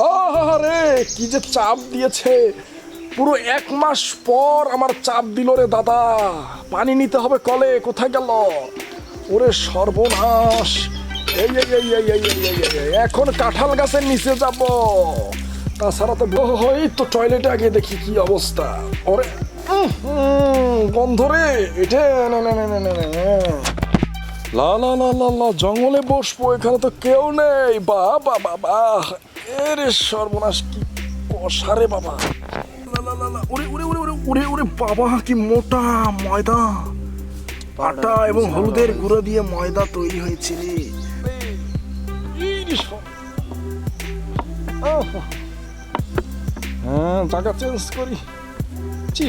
আরে কি যে চাপ দিয়েছে, পুরো 1 মাস পর আমার চাপ দিল রে দাদা। পানি নিতে হবে কলে, কোথায় গেল? ওরে সর্বনাশ! এই এই এই এই এই এই এই এই, এখন কাঁঠাল গাছের নিচে যাব, তাছাড়া তো এই তো টয়লেটে আগে দেখি কি অবস্থা। ওরে গন্ধ রে এটা। না না না না না না, লা লা লা লা লা, জঙ্গলে বসবো, এখানে তো কেউ নেই। বাবা বাবা, এরে সর্বনাশ, কি কষারে বাবা! লা লা লা লা, উড়ে উড়ে উড়ে উড়ে উড়ে উড়ে বাবা, কি মোটা ময়দা! আটা এবং হলুদের গুঁড়ো দিয়ে ময়দা তৈরি হয়েছে রে। হ্যাঁ, জায়গা চেঞ্জ করি। চি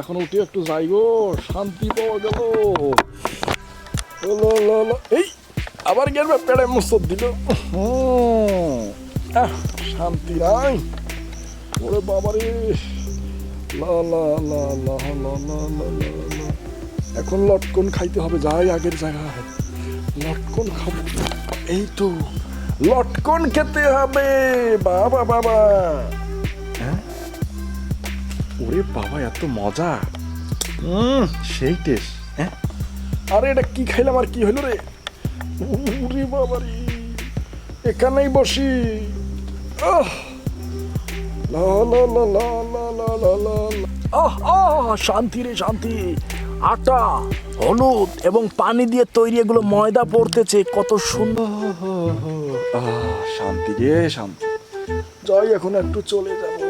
এখন উঠে একটু যাই গো, শান্তি পাওয়া গেল। এই আবার গেলবে পেড়ে মুসর দিল। শান্তি নাই। ওরে বাবারে, লা লা লা লা লা লা লা লা। এখন লটকন খাইতে হবে, যাই আগের জায়গায় লটকন খাবো। এই তো লটকন খেতে হবে। বাবা বাবা, হ্যাঁ, ওরে বাবা, এত মজা! সেই টেস্ট। হ্যাঁ, আরে এটা কি খাইলাম, আর কি হইল রে? ওরে বাবা রে, এখানেই বসি। শান্তি রে শান্তি। আটা, হলুদ এবং পানি দিয়ে তৈরি এগুলো ময়দা পড়তেছে, কত সুন্দর। শান্তি রে শান্তি। যাই এখন একটু চলে যাবো।